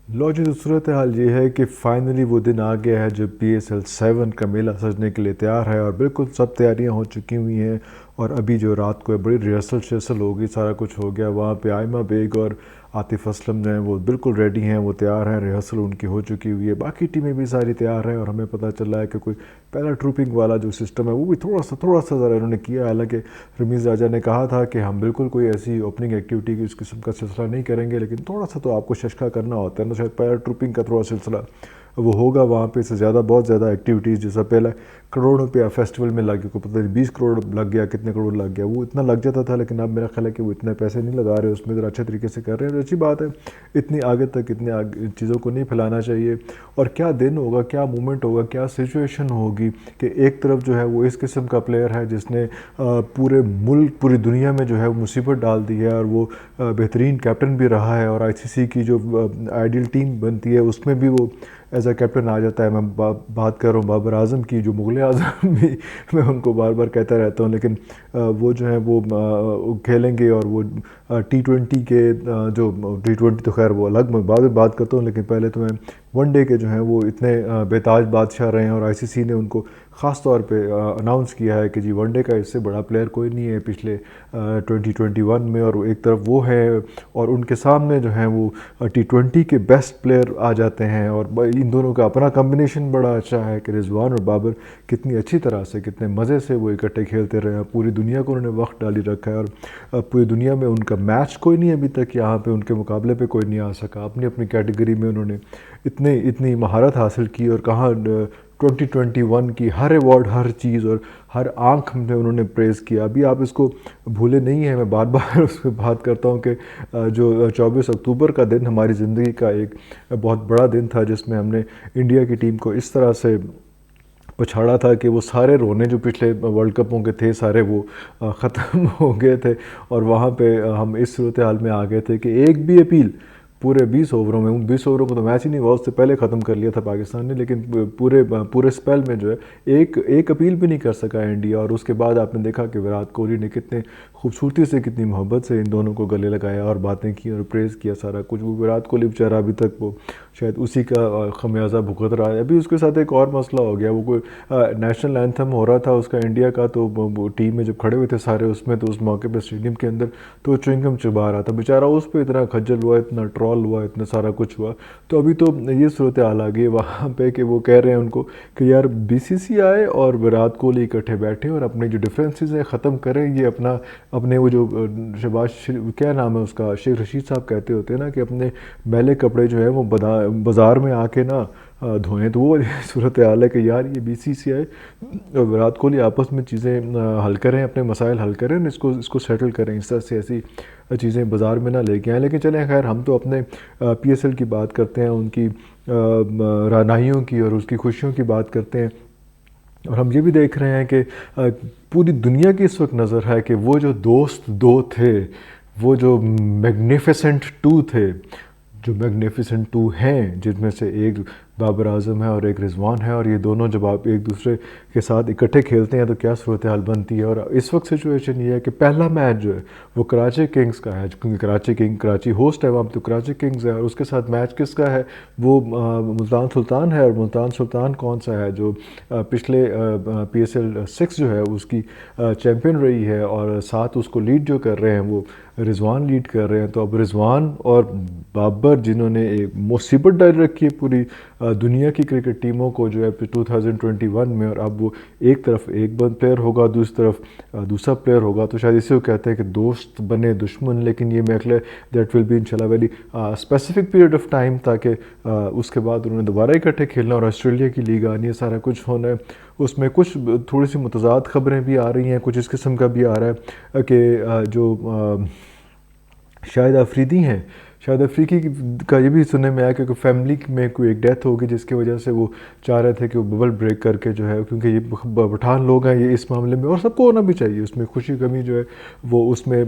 لو جی، تو صورت حال یہ ہے کہ فائنلی وہ دن آ گیا ہے جب PSL 7 کا میلہ سجنے کے لیے تیار ہے، اور بالکل سب تیاریاں ہو چکی ہوئی ہیں۔ اور ابھی جو رات کو بڑی ریہرسل شرسل ہوگی، سارا کچھ ہو گیا وہاں پہ۔ آئمہ بیگ اور عاطف اسلم جو ہیں وہ بالکل ریڈی ہیں، وہ تیار ہیں، ریہرسل ان کی ہو چکی ہوئی ہے، باقی ٹیمیں بھی ساری تیار ہیں۔ اور ہمیں پتہ چل رہا ہے کہ کوئی پیرا ٹروپنگ والا جو سسٹم ہے وہ بھی تھوڑا سا ذرا انہوں نے کیا ہے، حالانکہ رمیز راجہ نے کہا تھا کہ ہم بالکل کوئی ایسی اوپننگ ایکٹیویٹی کی اس قسم کا سلسلہ نہیں کریں گے، لیکن تھوڑا سا تو آپ کو ششکا کرنا ہوتا ہے نا، شاید پیرا ٹروپنگ کا تھوڑا سلسلہ وہ ہوگا وہاں پہ، سے زیادہ بہت زیادہ ایکٹیویٹیز، جیسا پہلے کروڑ روپیہ فیسٹیول میں لگ گیا، کو پتہ نہیں 20 کروڑ لگ گیا، کتنے کروڑ لگ گیا، وہ اتنا لگ جاتا تھا، لیکن اب میرا خیال ہے کہ وہ اتنے پیسے نہیں لگا رہے اس میں، ذرا اچھے طریقے سے کر رہے ہیں، تو اچھی بات ہے۔ اتنی آگے تک اتنی چیزوں کو نہیں پھیلانا چاہیے۔ اور کیا دن ہوگا، کیا مومنٹ ہوگا، کیا سچویشن ہوگی کہ ایک طرف جو ہے وہ اس قسم کا پلیئر ہے جس نے پورے ملک، پوری دنیا میں جو ہے وہ مصیبت ڈال دی ہے، اور وہ بہترین کیپٹن بھی رہا ہے، اور ICC کی جو آئیڈیل ٹیم بنتی ہے اس میں بھی وہ ایز اے کیپٹن آ جاتا ہے۔ میں بات کر رہا ہوں بابر اعظم کی، جو مغل اعظم بھی میں ان کو بار بار کہتا رہتا ہوں، لیکن وہ جو ہیں وہ کھیلیں گے، اور وہ T20 کے جو T20 تو خیر وہ الگ، میں بعد میں بات کرتا ہوں، لیکن پہلے تو میں ون ڈے کے جو ہیں وہ اتنے بےتاج بادشاہ رہے ہیں، اور ICC نے ان کو خاص طور پہ اناؤنس کیا ہے کہ جی ون ڈے کا اس سے بڑا پلیئر کوئی نہیں ہے پچھلے 2021 میں، اور ایک طرف وہ ہے، اور ان کے سامنے جو ہیں وہ T20 کے بیسٹ پلیئر آ جاتے ہیں، اور ان دونوں کا اپنا کمبینیشن بڑا اچھا ہے کہ رضوان اور بابر کتنی اچھی طرح سے، کتنے مزے سے وہ اکٹھے کھیلتے رہے ہیں، پوری دنیا کو انہوں نے وقت ڈالی رکھا ہے، اور پوری دنیا میں ان کا میچ کوئی نہیں ابھی تک یہاں پہ ان کے مقابلے پہ کوئی نہیں آ سکا، اپنی اپنی کیٹیگری میں انہوں نے اتنی مہارت حاصل کی، اور کہاں 2021 کی ہر ایوارڈ، ہر چیز اور ہر آنکھ میں انہوں نے پریز کیا۔ ابھی آپ اس کو بھولے نہیں ہیں، میں بار بار اس پہ بات کرتا ہوں کہ جو 24 اکتوبر کا دن ہماری زندگی کا ایک بہت بڑا دن تھا، جس میں ہم نے انڈیا کی ٹیم کو اس طرح سے پچھاڑا تھا کہ وہ سارے رونے جو پچھلے ورلڈ کپوں کے تھے سارے وہ ختم ہو گئے تھے، اور وہاں پہ ہم اس صورتحال میں آ گئے تھے کہ ایک بھی اپیل پورے 20 اووروں میں، ان 20 اووروں کو تو میچ ہی نہیں ہوا، اس سے پہلے ختم کر لیا تھا پاکستان نے، لیکن پورے اسپیل میں جو ہے ایک اپیل بھی نہیں کر سکا انڈیا۔ اور اس کے بعد آپ نے دیکھا کہ وراٹ کوہلی نے کتنے خوبصورتی سے، کتنی محبت سے ان دونوں کو گلے لگایا اور باتیں کی اور پریز کیا سارا کچھ۔ وہ وراٹ کوہلی بیچارہ ابھی تک وہ شاید اسی کا خمیازہ بھگت رہا ہے۔ ابھی اس کے ساتھ ایک اور مسئلہ ہو گیا، وہ کوئی نیشنل اینتھم ہو رہا تھا اس کا انڈیا کا، تو وہ ٹیم میں جب کھڑے ہوئے تھے سارے اس میں، تو اس موقع پہ اسٹیڈیم کے اندر تو وہ چوئنگم چبا رہا تھا بیچارہ، اس پہ اتنا کھجل ہوا، اتنا ٹرول ہوا، اتنا سارا کچھ ہوا۔ تو ابھی تو یہ صورتحال آ گئی وہاں پہ کہ وہ کہہ رہے ہیں ان کو کہ یار BCCI اور وراٹ کوہلی اکٹھے بیٹھے اور اپنے جو ڈفرینسز ہیں ختم کریں، یہ اپنے وہ جو کیا نام ہے اس کا، شیخ رشید صاحب کہتے ہوتے ہیں نا کہ اپنے میلے کپڑے جو ہے وہ بازار میں آ کے نا دھوئیں۔ تو وہ صورتحال ہے کہ یار یہ BCCI اور وراٹ کوہلی آپس میں چیزیں حل کریں، اپنے مسائل حل کریں، اس کو سیٹل کریں، اس طرح سے ایسی چیزیں بازار میں نہ لے کے آئیں۔ لیکن چلیں خیر، ہم تو اپنے PSL کی بات کرتے ہیں، ان کی رعنائیوں کی اور اس کی خوشیوں کی بات کرتے ہیں، اور ہم یہ بھی دیکھ رہے ہیں کہ پوری دنیا کی اس وقت نظر ہے کہ وہ جو دوست دو تھے، وہ جو میگنیفیسنٹ ٹو تھے، جو میگنیفیسنٹ ٹو ہیں، جن میں سے ایک بابر اعظم ہے اور ایک رضوان ہے، اور یہ دونوں جب آپ ایک دوسرے کے ساتھ اکٹھے کھیلتے ہیں تو کیا صورتحال بنتی ہے۔ اور اس وقت سچویشن یہ ہے کہ پہلا میچ جو ہے وہ کراچی کنگز کا ہے، کیونکہ کراچی ہوسٹ ہے وہاں پہ، تو کراچی کنگز ہے، اور اس کے ساتھ میچ کس کا ہے، وہ ملتان سلطان ہے۔ اور ملتان سلطان کون سا ہے، جو پچھلے PSL 6 جو ہے اس کی چیمپئن رہی ہے، اور ساتھ اس کو لیڈ جو کر رہے ہیں وہ رضوان لیڈ کر رہے ہیں۔ تو اب رضوان اور بابر، جنہوں نے ایک مصیبت ڈال رکھی ہے پوری دنیا کی کرکٹ ٹیموں کو جو ہے 2021 میں، اور اب وہ ایک طرف ایک پلیئر ہوگا، دوسری طرف دوسرا پلیئر ہوگا، تو شاید اسی کو کہتے ہیں کہ دوست بنے دشمن۔ لیکن یہ میرے خیال دیٹ ول بی انشاءاللہ very specific period of time, تاکہ اس کے بعد انہوں نے دوبارہ اکٹھے کھیلنا، اور آسٹریلیا کی لیگ آنی ہے، سارا کچھ ہونا ہے۔ اس میں کچھ تھوڑی سی متضاد خبریں بھی آ رہی ہیں، کچھ اس قسم کا بھی آ رہا ہے کہ جو شاہد افریدی ہیں، شاہد افریقی کا یہ بھی سننے میں آیا کہ فیملی میں کوئی ایک ڈیتھ ہوگی، جس کی وجہ سے وہ چاہ رہے تھے کہ وہ ببل بریک کر کے جو ہے، کیونکہ یہ پٹھان لوگ ہیں یہ اس معاملے میں، اور سب کو ہونا بھی چاہیے اس میں، خوشی غمی جو ہے وہ اس میں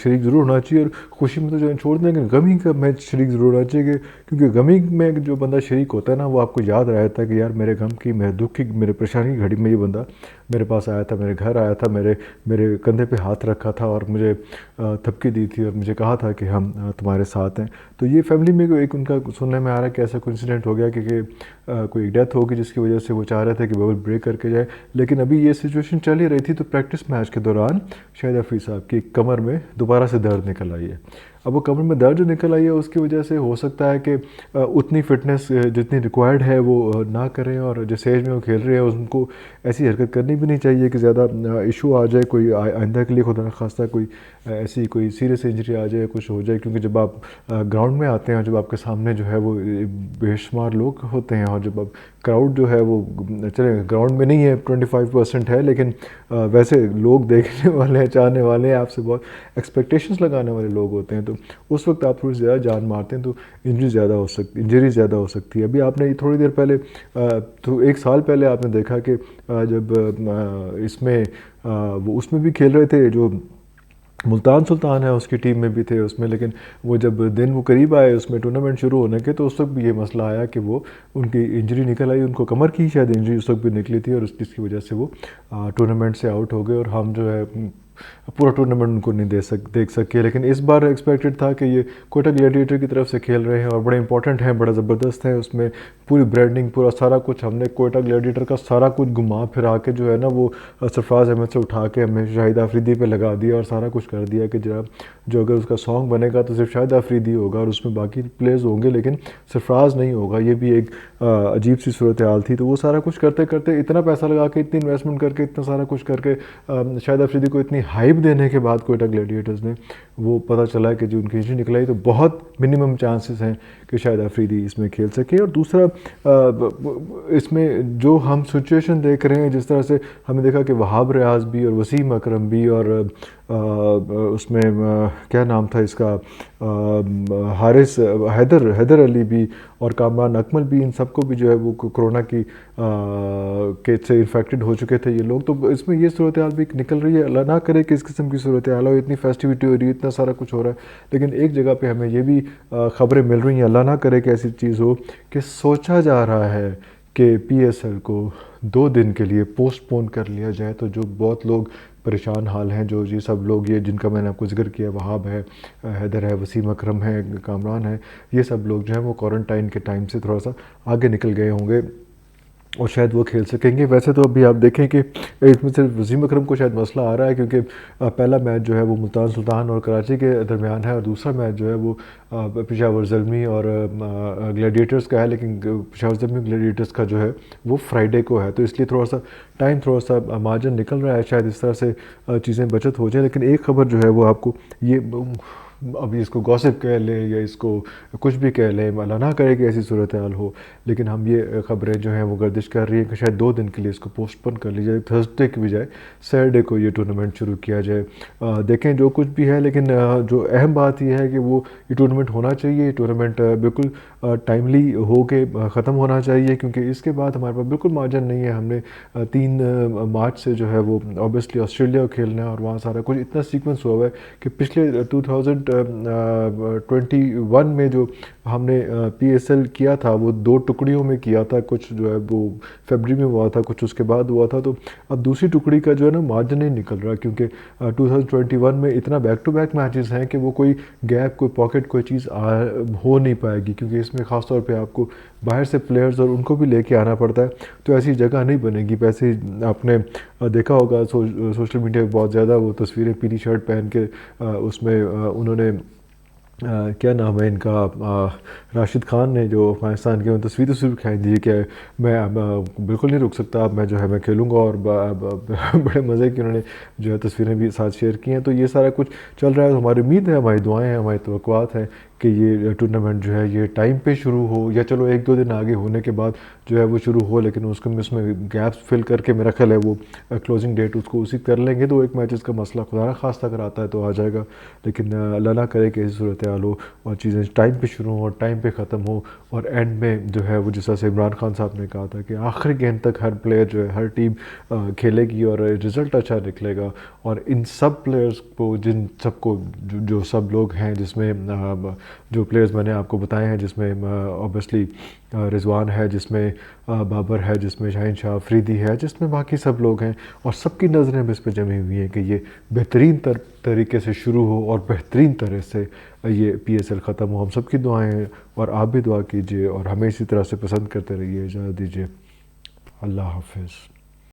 شریک ضرور ہونا چاہیے، اور خوشی میں تو جو ہے چھوڑ دیں، لیکن غمی کا میں شریک ضرور ہونا چاہیے، کیونکہ غمی میں جو بندہ شریک ہوتا ہے نا، وہ آپ کو یاد رہتا ہے کہ یار میرے غم کی، میرے دکھ کی، میرے پریشانی کی گھڑی میں یہ بندہ میرے پاس آیا تھا، میرے گھر آیا تھا، میرے کندھے پہ ہاتھ رکھا تھا، اور مجھے تھپکی دی تھی، اور مجھے کہا تھا کہ ہم تمہارے ساتھ ساتھ ہیں. تو یہ فیملی میں ایک ان کا سننے میں آ رہا ہے کہ ایسا کوئی انسیڈنٹ ہو گیا کہ کوئی ڈیتھ ہوگی جس کی وجہ سے وہ چاہ رہے تھے کہ ببل بریک کر کے جائے. لیکن ابھی یہ سچویشن چل ہی رہی تھی تو پریکٹس میچ کے دوران شاہد افریدی صاحب کی کمر میں دوبارہ سے درد نکل آئی ہے. اب وہ کمر میں درد جو نکل آئی ہے اس کی وجہ سے ہو سکتا ہے کہ اتنی فٹنس جتنی ریکوائرڈ ہے وہ نہ کریں, اور جس ایج میں وہ کھیل رہے ہیں ان کو ایسی حرکت کرنی بھی نہیں چاہیے کہ زیادہ ایشو آ جائے, کوئی آئندہ کے لیے خدا نخواستہ کوئی ایسی کوئی سیریس انجری آ جائے, کچھ ہو جائے. کیونکہ جب آپ گراؤنڈ میں آتے ہیں, جب آپ کے سامنے جو ہے وہ بے شمار لوگ ہوتے ہیں, اور جب آپ کراؤڈ جو ہے وہ چلے گراؤنڈ میں نہیں ہے 25% ہے, لیکن ویسے لوگ دیکھنے والے ہیں, چاہنے والے ہیں, آپ سے بہت ایکسپیکٹیشنس لگانے والے لوگ ہوتے ہیں, تو اس وقت آپ تھوڑی زیادہ جان مارتے ہیں تو انجری زیادہ ہو سکتی ہے. ابھی آپ نے تھوڑی دیر پہلے تو 1 سال پہلے آپ نے دیکھا کہ جب اس میں وہ اس میں بھی کھیل رہے تھے, جو ملتان سلطان ہے اس کی ٹیم میں بھی تھے اس میں, لیکن وہ جب دن وہ قریب آئے اس میں ٹورنامنٹ شروع ہونے کے, تو اس وقت بھی یہ مسئلہ آیا کہ وہ ان کی انجری نکل آئی, ان کو کمر کی شاید انجری اس وقت بھی نکلی تھی, اور اس کی وجہ سے وہ ٹورنامنٹ سے آؤٹ ہو گئے, اور ہم جو ہے پورا ٹورنامنٹ ان کو نہیں دیکھ سکے. لیکن اس بار ایکسپیکٹڈ تھا کہ یہ کوئٹہ گلیڈیٹر کی طرف سے کھیل رہے ہیں اور بڑے امپورٹنٹ ہیں, بڑا زبردست ہیں, اس میں پوری برانڈنگ پورا سارا کچھ ہم نے کوئٹہ گلیڈیٹر کا سارا کچھ گھما پھرا کے جو ہے نا وہ سرفراز احمد سے اٹھا کے ہمیں شاہد افریدی پہ لگا دیا, اور سارا کچھ کر دیا کہ جناب جو اگر اس کا سانگ بنے گا تو صرف شاہد افریدی ہوگا اور اس میں باقی پلیئرز ہوں گے لیکن سرفراز نہیں ہوگا. یہ بھی ایک عجیب سی صورتحال تھی. تو وہ سارا کچھ کرتے کرتے اتنا پیسہ لگا کے, اتنی انویسٹمنٹ کر کے, اتنا سارا کچھ کر کے شاہد افریدی کو اتنی ہائپ دینے کے بعد کوئٹہ گلیڈیٹرز نے وہ پتہ چلا کہ جو ان کی انجری نکل آئی تو بہت منیمم چانسز ہیں کہ شاید افریدی اس میں کھیل سکے. اور دوسرا اس میں جو ہم سچویشن دیکھ رہے ہیں, جس طرح سے ہم نے دیکھا کہ وہاب ریاض بھی اور وسیم اکرم بھی اور اس میں کیا نام تھا اس کا حارث حیدر علی بھی اور کامران اکمل بھی, ان سب کو بھی جو ہے وہ کورونا کی سے انفیکٹڈ ہو چکے تھے یہ لوگ. تو اس میں یہ صورتحال بھی نکل رہی ہے, اللہ نہ کرے کہ اس قسم کی صورتحال ہو, اتنی فیسٹیوٹی ہو رہی ہے, اتنا سارا کچھ ہو رہا ہے, لیکن ایک جگہ پہ ہمیں یہ بھی خبریں مل رہی ہیں, اللہ نہ کرے کہ ایسی چیز ہو, کہ سوچا جا رہا ہے کہ PSL کو 2 دن کے لیے پوسٹ پون کر لیا جائے. تو جو بہت لوگ پریشان حال ہیں, جو یہ سب لوگ یہ جن کا میں نے آپ کو ذکر کیا, وہاب ہے, حیدر ہے, وسیم اکرم ہے, کامران ہے, یہ سب لوگ جو ہیں وہ کوارنٹائن کے ٹائم سے تھوڑا سا آگے نکل گئے ہوں گے اور شاید وہ کھیل سکیں گے. ویسے تو ابھی آپ دیکھیں کہ اس میں صرف وسیم اکرم کو شاید مسئلہ آ رہا ہے کیونکہ پہلا میچ جو ہے وہ ملتان سلطان اور کراچی کے درمیان ہے, اور دوسرا میچ جو ہے وہ پشاور زلمی اور گلیڈیٹرز کا ہے, لیکن پشاور زلمی گلیڈیٹرز کا جو ہے وہ فرائیڈے کو ہے, تو اس لیے تھوڑا سا ٹائم, تھوڑا سا مارجن نکل رہا ہے, شاید اس طرح سے چیزیں بچت ہو جائیں. لیکن ایک خبر جو ہے وہ آپ کو یہ ابھی اس کو گوسپ کہہ لیں یا اس کو کچھ بھی کہہ لیں, اللہ نہ کرے کہ ایسی صورتحال ہو, لیکن ہم یہ خبریں جو ہیں وہ گردش کر رہی ہیں کہ شاید 2 دن کے لیے اس کو پوسٹ پون کر لی جائے, تھرسڈے کی بجائے سیٹرڈے کو یہ ٹورنامنٹ شروع کیا جائے. دیکھیں جو کچھ بھی ہے, لیکن جو اہم بات یہ ہے کہ وہ یہ ٹورنامنٹ ہونا چاہیے, یہ ٹورنامنٹ بالکل ٹائملی ہو کے ختم ہونا چاہیے, کیونکہ اس کے بعد ہمارے پاس بالکل مارجن نہیں ہے. ہم نے 3 مارچ سے جو ہے وہ اوبیسلی آسٹریلیا کو کھیلنا ہے, اور وہاں سارا کچھ اتنا سیکوینس ہوا ہوا ہے کہ پچھلے 2021 میں جو ہم نے PSL کیا تھا وہ 2 ٹکڑیوں میں کیا تھا, کچھ جو ہے وہ فیبری میں ہوا تھا, کچھ اس کے بعد ہوا تھا. تو اب دوسری ٹکڑی کا جو ہے نا مارجن نہیں نکل رہا, کیونکہ 2021 میں اتنا بیک ٹو بیک میچز ہیں کہ وہ کوئی گیپ, کوئی پاکٹ, کوئی چیز ہو نہیں پائے گی, کیونکہ اس میں خاص طور پہ آپ کو باہر سے پلیئرز اور ان کو بھی لے کے آنا پڑتا ہے, تو ایسی جگہ نہیں بنے گی. ویسے آپ نے دیکھا ہوگا سوشل میڈیا پہ بہت زیادہ وہ تصویریں پیلی شرٹ پہن کے, اس میں انہوں نے کیا نام ہے ان کا, راشد خان نے جو افغانستان کے تصویر کھینچ دی کہ میں بالکل نہیں رک سکتا, اب میں جو ہے میں کھیلوں گا, اور بڑے مزے کی انہوں نے جو ہے تصویریں بھی ساتھ شیئر کی ہیں. تو یہ سارا کچھ چل رہا ہے. ہماری امید ہے, ہماری دعائیں ہیں, ہماری توقعات ہیں کہ یہ ٹورنامنٹ جو ہے یہ ٹائم پہ شروع ہو, یا چلو 1-2 دن آگے ہونے کے بعد جو ہے وہ شروع ہو, لیکن اس میں گیپس فل کر کے میرا خیال ہے وہ کلوزنگ ڈیٹ اس کو اسی کر لیں گے. تو ایک میچز کا مسئلہ خدا نہ خواستہ اگر آتا ہے تو آ جائے گا, لیکن اللہ نہ کرے کہ ایسی صورتحال ہو اور چیزیں ٹائم پہ شروع ہوں اور ٹائم پہ ختم ہو, اور اینڈ میں جو ہے وہ جس طرح سے عمران خان صاحب نے کہا تھا کہ آخری گیند تک ہر پلیئر جو ہے, ہر ٹیم کھیلے گی اور رزلٹ اچھا نکلے گا. اور ان سب پلیئرز کو, جن سب کو جو سب لوگ ہیں, جس میں جو پلیئرز میں نے آپ کو بتائے ہیں، جس میں اوبیسلی رضوان ہے، جس میں بابر ہے، جس میں شاہین شاہ افریدی ہے، جس میں باقی سب لوگ ہیں، اور سب کی نظریں بھی اس پہ جمی ہوئی ہیں کہ یہ بہترین طریقے سے شروع ہو اور بہترین طرح سے یہ پی ایس ایل ختم ہو۔ ہم سب کی دعائیں ہیں، اور آپ بھی دعا کیجیے اور ہمیں اسی طرح سے پسند کرتے رہیے۔ اجازت دیجیے، اللہ حافظ۔